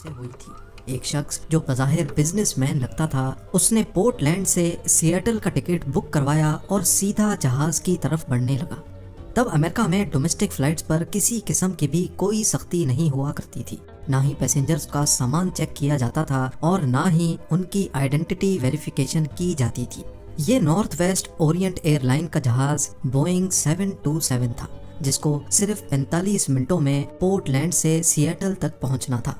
से हुई थी। एक शख्स जो बज़ाहिर बिजनेसमैन लगता था, उसने पोर्टलैंड से सिएटल का टिकट बुक करवाया और सीधा जहाज की तरफ बढ़ने लगा। तब अमेरिका में डोमेस्टिक फ्लाइट्स पर किसी किस्म की भी कोई सख्ती नहीं हुआ करती थी। ना ही पैसेंजर्स का सामान चेक किया जाता था और ना ही उनकी आइडेंटिटी वेरिफिकेशन की जाती थी। ये नॉर्थ वेस्ट ओरिएंट एयरलाइन का जहाज बोइंग 727 था, जिसको सिर्फ 45 मिनटों में पोर्टलैंड से सिएटल तक पहुंचना था।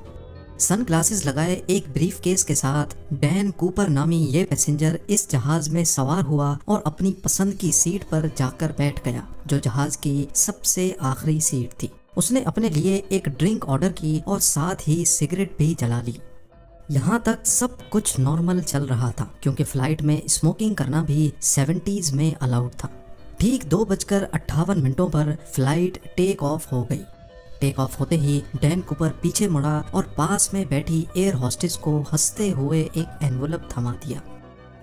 सन ग्लासेस लगाए एक ब्रीफ केस के साथ डैन कूपर नामी ये पैसेंजर इस जहाज में सवार हुआ और अपनी पसंद की सीट पर जाकर बैठ गया, जो जहाज की सबसे आखिरी सीट थी। उसने अपने लिए एक ड्रिंक ऑर्डर की और साथ ही सिगरेट भी जला ली। यहाँ तक सब कुछ नॉर्मल चल रहा था, क्योंकि फ्लाइट में स्मोकिंग करना भी 70s में अलाउड था। ठीक 2:58 पर फ्लाइट टेक ऑफ हो गई। टेक ऑफ होते ही डैन कूपर पीछे मुड़ा और पास में बैठी एयर होस्टेस को हंसते हुए एक एनवलप थमा दिया।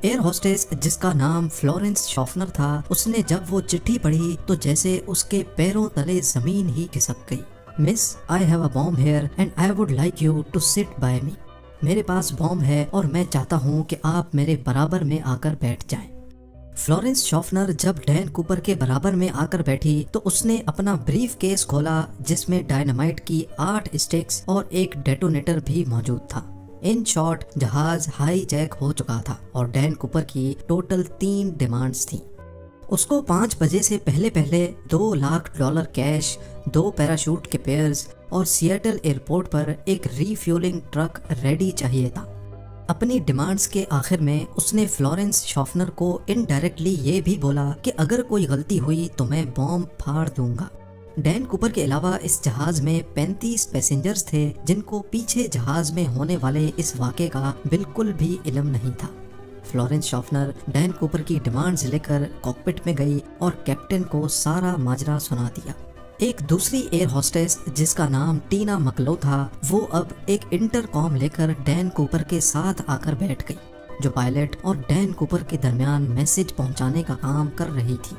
एयर होस्टेस, जिसका नाम फ्लोरेंस शॉफनर था, उसने जब वो चिट्ठी पढ़ी तो जैसे उसके पैरों तले जमीन ही खिसक गई। Miss, I have a bomb here and I would like you to sit by me. मेरे पास बॉम्ब है और मैं चाहता हूँ कि आप मेरे बराबर में आकर बैठ जाएं। फ्लोरेंस शॉफनर जब डैन कूपर के बराबर में आकर बैठी तो उसने अपना ब्रीफ केस खोला, जिसमें डायनामाइट की 8 स्टिक्स और एक डेटोनेटर भी मौजूद था। इन शॉर्ट, जहाज हाई जैक हो चुका था और डैन कूपर की टोटल 3 डिमांड्स थी। उसको 5 बजे से पहले पहले $2 लाख कैश, 2 पैराशूट के पेयर्स और सिएटल एयरपोर्ट पर एक रीफ्यूलिंग ट्रक रेडी चाहिए था। अपनी डिमांड्स के आखिर में उसने फ्लोरेंस शॉफनर को इनडायरेक्टली ये भी बोला कि अगर कोई गलती हुई तो मैं बॉम्ब फाड़ दूंगा। डैन कूपर के अलावा इस जहाज में 35 पैसेंजर्स थे, जिनको पीछे जहाज में होने वाले इस वाक़े का बिल्कुल भी इल्म नहीं था। फ्लोरेंस शॉफनर डैन कूपर की डिमांड्स लेकर कॉकपिट में गई और कैप्टन को सारा माजरा सुना दिया। एक दूसरी एयर होस्टेस, जिसका नाम टीना मकलो था, वो अब एक इंटरकॉम लेकर डैन कूपर के साथ आकर बैठ गई, जो पायलट और डैन कूपर के दरमियान मैसेज पहुंचाने का काम कर रही थी।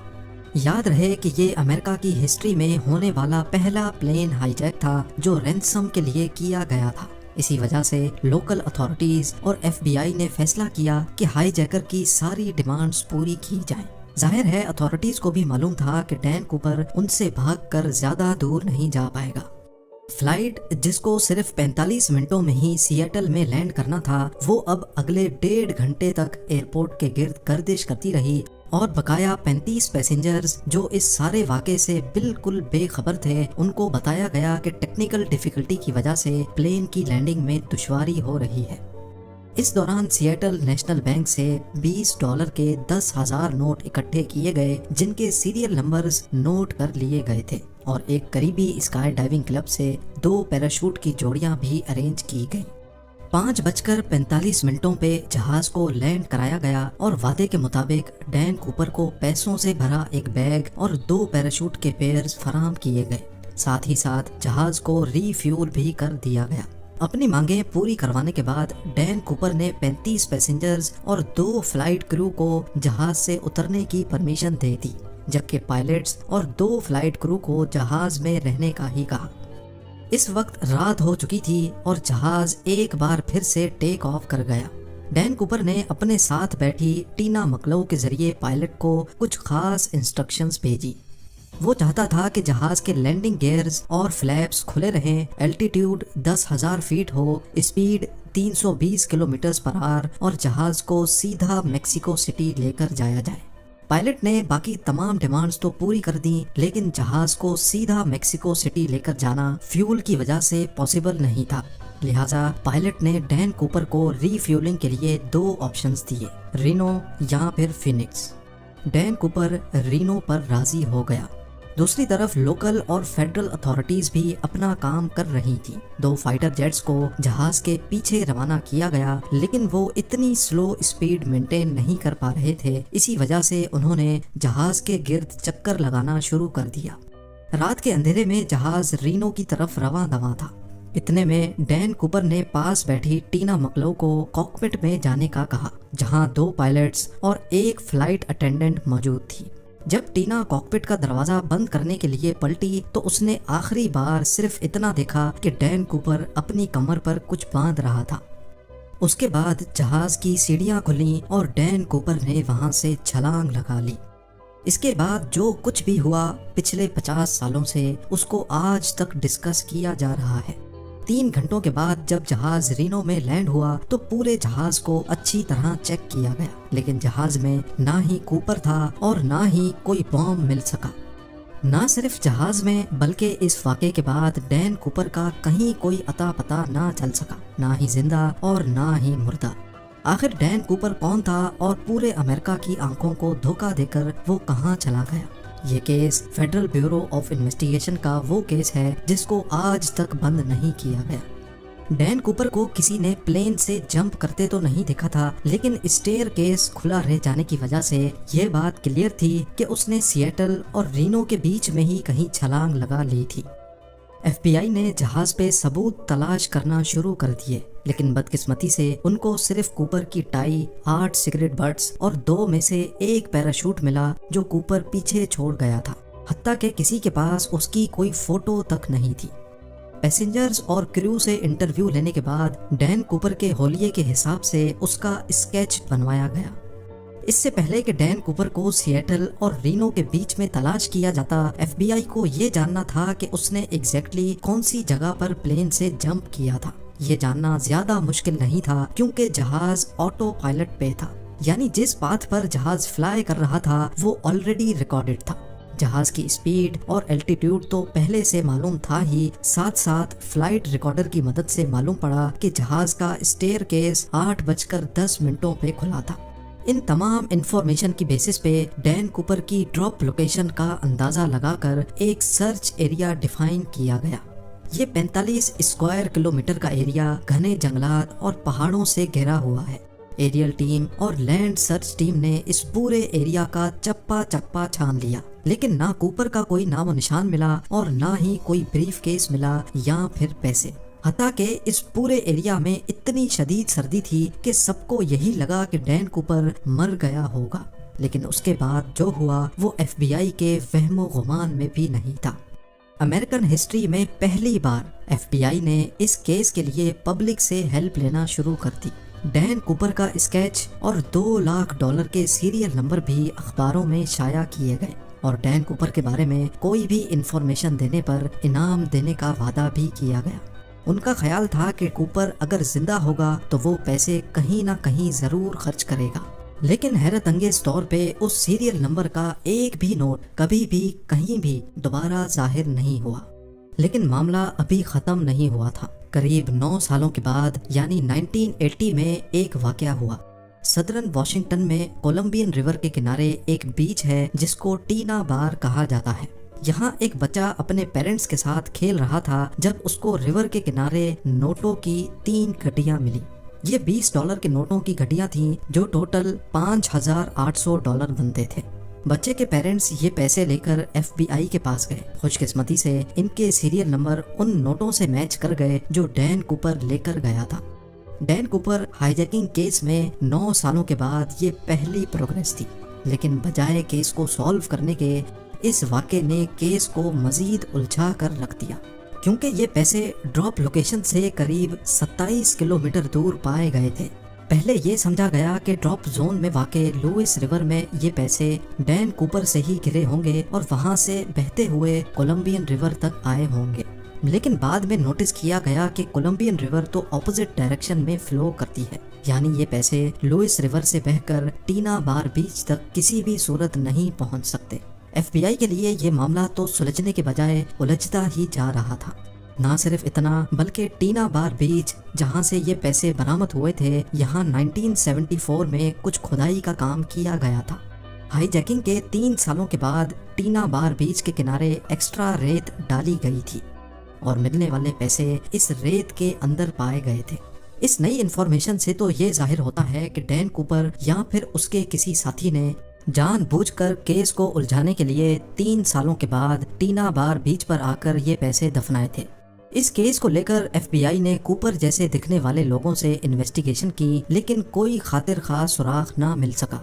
याद रहे कि ये अमेरिका की हिस्ट्री में होने वाला पहला प्लेन हाईजैक था जो रैंसम के लिए किया गया था। इसी वजह से लोकल अथॉरिटीज और FBI ने फैसला किया कि हाईजैकर की सारी डिमांड्स पूरी की जाएं। जाहिर है अथॉरिटीज को भी मालूम था कि डैन कूपर उनसे भागकर ज्यादा दूर नहीं जा पाएगा। फ्लाइट, जिसको सिर्फ 45 मिनटों में ही सिएटल में लैंड करना था, वो अब अगले 1.5 घंटे तक एयरपोर्ट के गिर्द गर्दिश करती रही और बकाया 35 पैसेंजर्स जो इस सारे वाक़े से बिल्कुल बेखबर थे, उनको बताया गया कि टेक्निकल डिफिकल्टी की वजह से प्लेन की लैंडिंग में दुश्वारी हो रही है। इस दौरान सिएटल नेशनल बैंक से $20 के 10,000 नोट इकट्ठे किए गए, जिनके सीरियल नंबर्स नोट कर लिए गए थे, और एक करीबी स्काई डाइविंग क्लब से 2 पैराशूट की जोड़ियां भी अरेंज की गई। 5:45 पे जहाज को लैंड कराया गया और वादे के मुताबिक डैन कूपर को पैसों से भरा एक बैग और 2 पैराशूट के पेयर्स फराहम किए गए। साथ ही साथ जहाज को रीफ्यूल भी कर दिया गया। अपनी मांगें पूरी करवाने के बाद डैन कूपर ने 35 पैसेंजर्स और 2 फ्लाइट क्रू को जहाज से उतरने की परमिशन दे दी, जबकि पायलट्स और 2 फ्लाइट क्रू को जहाज में रहने का ही कहा। इस वक्त रात हो चुकी थी और जहाज एक बार फिर से टेक ऑफ कर गया। डैन कूपर ने अपने साथ बैठी टीना मकलो के जरिए पायलट को कुछ खास इंस्ट्रक्शंस भेजी। वो चाहता था कि जहाज के लैंडिंग गियर्स और फ्लैप्स खुले रहें, एल्टीट्यूड 10,000 फीट हो, स्पीड 320 किलोमीटर पर आवर और जहाज को सीधा मेक्सिको सिटी लेकर जाया जाए। पायलट ने बाकी तमाम डिमांड्स तो पूरी कर दी, लेकिन जहाज को सीधा मेक्सिको सिटी लेकर जाना फ्यूल की वजह से पॉसिबल नहीं था। लिहाजा पायलट ने डैन कूपर को रीफ्यूलिंग के लिए 2 ऑप्शंस दिए, रिनो या फिर फिनिक्स। डैन कूपर रिनो पर राजी हो गया। दूसरी तरफ लोकल और फेडरल अथॉरिटीज भी अपना काम कर रही थी। 2 फाइटर जेट्स को जहाज के पीछे रवाना किया गया, लेकिन वो इतनी स्लो स्पीड मेंटेन नहीं कर पा रहे थे। इसी वजह से उन्होंने जहाज के गिर्द चक्कर लगाना शुरू कर दिया। रात के अंधेरे में जहाज रीनो की तरफ रवां दवां था। इतने में डैन कूपर ने पास बैठी टीना मकलो को कॉकपिट में जाने का कहा, जहां 2 पायलट्स और 1 फ्लाइट अटेंडेंट मौजूद थी। جب ٹینا کاکپٹ کا دروازہ بند کرنے کے لیے پلٹی تو اس نے آخری بار صرف اتنا دیکھا کہ ڈین کوپر اپنی کمر پر کچھ باندھ رہا تھا۔ اس کے بعد جہاز کی سیڑھیاں کھلیں اور ڈین کوپر نے وہاں سے چھلانگ لگا لی۔ اس کے بعد جو کچھ بھی ہوا پچھلے 50 سالوں سے اس کو آج تک ڈسکس کیا جا رہا ہے۔ 3 گھنٹوں کے بعد جب جہاز رینو میں لینڈ ہوا تو پورے جہاز کو اچھی طرح چیک کیا گیا، لیکن جہاز میں نہ ہی کوپر تھا اور نہ ہی کوئی بام مل سکا۔ نہ صرف جہاز میں بلکہ اس واقعے کے بعد ڈین کوپر کا کہیں کوئی اتا پتہ نہ چل سکا، نہ ہی زندہ اور نہ ہی مردہ۔ آخر ڈین کوپر کون تھا اور پورے امریکہ کی آنکھوں کو دھوکہ دے کر وہ کہاں چلا گیا؟ یہ case federal bureau of investigation کا وہ کیس ہے جس کو آج تک بند نہیں کیا گیا۔ ڈین کوپر کو کسی نے پلین سے جمپ کرتے تو نہیں دیکھا تھا، لیکن اسٹیئر کیس کھلا رہ جانے کی وجہ سے یہ بات کلیئر تھی کہ اس نے سیٹل اور رینو کے بیچ میں ہی کہیں چھلانگ لگا لی تھی۔ ایف بی آئی نے جہاز پہ ثبوت تلاش کرنا شروع کر دیے، لیکن بدقسمتی سے ان کو صرف کوپر کی ٹائی، 8 سگریٹ بٹس اور 2 میں سے 1 پیراشوٹ ملا جو کوپر پیچھے چھوڑ گیا تھا، حتیٰ کہ کسی کے پاس اس کی کوئی فوٹو تک نہیں تھی۔ پیسنجرز اور کریو سے انٹرویو لینے کے بعد ڈین کوپر کے حولیے کے حساب سے اس کا اسکیچ بنوایا گیا۔ اس سے پہلے کہ ڈین کوپر کو سیٹل اور رینو کے بیچ میں تلاش کیا جاتا، ایف بی آئی کو یہ جاننا تھا کہ اس نے ایگزیکٹلی کون سی جگہ پر پلین سے جمپ کیا تھا۔ یہ جاننا زیادہ مشکل نہیں تھا کیونکہ جہاز آٹو پائلٹ پہ تھا، یعنی جس پاتھ پر جہاز فلائی کر رہا تھا وہ آلریڈی ریکارڈڈ تھا۔ جہاز کی اسپیڈ اور الٹیٹیوڈ تو پہلے سے معلوم تھا ہی، ساتھ ساتھ فلائٹ ریکارڈر کی مدد سے معلوم پڑا کہ جہاز کا اسٹیئر کیس 8:10 پہ کھلا تھا۔ ان تمام انفارمیشن کی بیسس پہ ڈین کوپر کی ڈراپ لوکیشن کا اندازہ لگا کر ایک سرچ ایریا ڈیفائن کیا گیا۔ یہ 45 اسکوائر کلومیٹر کا ایریا گھنے جنگلات اور پہاڑوں سے گھرا ہوا ہے۔ ایریل ٹیم اور لینڈ سرچ ٹیم نے اس پورے ایریا کا چپا چپا چھان لیا، لیکن نہ کوپر کا کوئی نام و نشان ملا اور نہ ہی کوئی بریف کیس ملا یا پھر پیسے۔ حتیٰ کہ اس پورے ایریا میں اتنی شدید سردی تھی کہ سب کو یہی لگا کہ ڈین کوپر مر گیا ہوگا، لیکن اس کے بعد جو ہوا وہ ایف بی آئی کے وہم و گمان میں بھی نہیں تھا۔ امریکن ہسٹری میں پہلی بار ایف بی آئی نے اس کیس کے لیے پبلک سے ہیلپ لینا شروع کر دی۔ ڈین کوپر کا اسکیچ اور $2 لاکھ کے سیریل نمبر بھی اخباروں میں شائع کیے گئے اور ڈین کوپر کے بارے میں کوئی بھی انفارمیشن دینے پر انعام دینے کا وعدہ بھی کیا گیا۔ ان کا خیال تھا کہ کوپر اگر زندہ ہوگا تو وہ پیسے کہیں نہ کہیں ضرور خرچ کرے گا، لیکن حیرت انگیز طور پہ اس سیریل نمبر کا ایک بھی نوٹ کبھی بھی کہیں بھی دوبارہ ظاہر نہیں ہوا۔ لیکن معاملہ ابھی ختم نہیں ہوا تھا۔ قریب 9 سالوں کے بعد یعنی 1980 میں ایک واقعہ ہوا۔ صدرن واشنگٹن میں کولمبین ریور کے کنارے ایک بیچ ہے جس کو ٹینا بار کہا جاتا ہے۔ یہاں ایک بچہ اپنے پیرنٹس کے ساتھ کھیل رہا تھا جب اس کو ریور کے کنارے نوٹوں کی 3 گڈیاں ملی۔ یہ $20 کے نوٹوں کی گڈیاں تھیں جو ٹوٹل $5,800 بنتے تھے۔ بچے کے پیرنٹس یہ پیسے لے کر ایف بی آئی کے پاس گئے۔ خوش قسمتی سے ان کے سیریل نمبر ان نوٹوں سے میچ کر گئے جو ڈین کوپر لے کر گیا تھا۔ ڈین کوپر ہائی جیکنگ کیس میں 9 سالوں کے بعد یہ پہلی پروگریس تھی، لیکن بجائے کیس کو سالو کرنے کے اس واقعے نے کیس کو مزید الجھا کر رکھ دیا، کیونکہ یہ پیسے ڈراپ لوکیشن سے قریب 27 کلومیٹر دور پائے گئے تھے۔ پہلے یہ سمجھا گیا کہ ڈراپ زون میں واقع لوئس ریور میں یہ پیسے ڈین کوپر سے ہی گرے ہوں گے اور وہاں سے بہتے ہوئے کولمبین ریور تک آئے ہوں گے، لیکن بعد میں نوٹس کیا گیا کہ کولمبین ریور تو اپوزٹ ڈائریکشن میں فلو کرتی ہے، یعنی یہ پیسے لوئس ریور سے بہہ کر ٹینا بار بیچ تک کسی بھی صورت نہیں پہنچ سکتے۔ ایف بی آئی کے لیے یہ معاملہ تو سلجھنے کے بجائے الجھتا ہی جا رہا تھا۔ نہ صرف اتنا بلکہ ٹینا بار بیچ جہاں سے یہ پیسے برآمد ہوئے تھے، یہاں 1974 میں کچھ کھدائی کا کام کیا گیا تھا۔ ہائی جیکنگ کے 3 سالوں کے بعد ٹینا بار بیچ کے کنارے ایکسٹرا ریت ڈالی گئی تھی اور ملنے والے پیسے اس ریت کے اندر پائے گئے تھے۔ اس نئی انفارمیشن سے تو یہ ظاہر ہوتا ہے کہ ڈین کوپر یا پھر اس کے کسی ساتھی نے جان بوجھ کر کیس کو الجھانے کے لیے 3 سالوں کے بعد ٹینا بار بیچ پر آ کر یہ پیسے دفنائے تھے۔ اس کیس کو لے کر ایف بی آئی نے کوپر جیسے دکھنے والے لوگوں سے انویسٹیگیشن کی، لیکن کوئی خاطر خواہ سراغ نہ مل سکا۔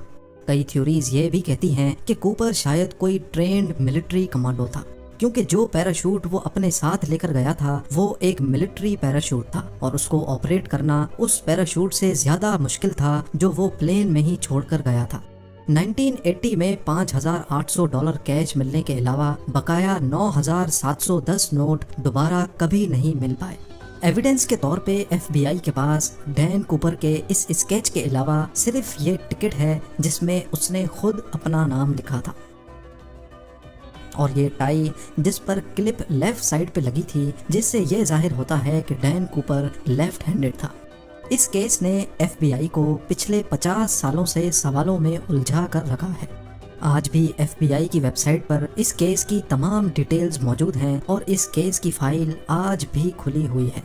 कई थ्योरीज ये भी कहती हैं कि कूपर शायद कोई ट्रेंड मिलिट्री कमांडो था, क्योंकि जो पैराशूट वो अपने साथ लेकर गया था वो एक मिलिट्री पैराशूट था और उसको ऑपरेट करना उस पैराशूट से ज्यादा मुश्किल था जो वो प्लेन में ही छोड़कर गया था। 1980 में $5,800 कैश मिलने के अलावा बकाया 9,710 नोट दोबारा कभी नहीं मिल पाए। एविडेंस के तौर पे FBI के पास डैन कूपर के इस स्केच के अलावा सिर्फ ये टिकट है जिसमें उसने खुद अपना नाम लिखा था, और ये टाई जिस पर क्लिप लेफ्ट साइड पे लगी थी, जिससे ये जाहिर होता है कि डैन कूपर लेफ्ट हैंडेड था। इस केस ने FBI को पिछले 50 सालों से सवालों में उलझा कर रखा है। आज भी FBI की वेबसाइट पर इस केस की तमाम डिटेल्स मौजूद हैं और इस केस की फाइल आज भी खुली हुई है।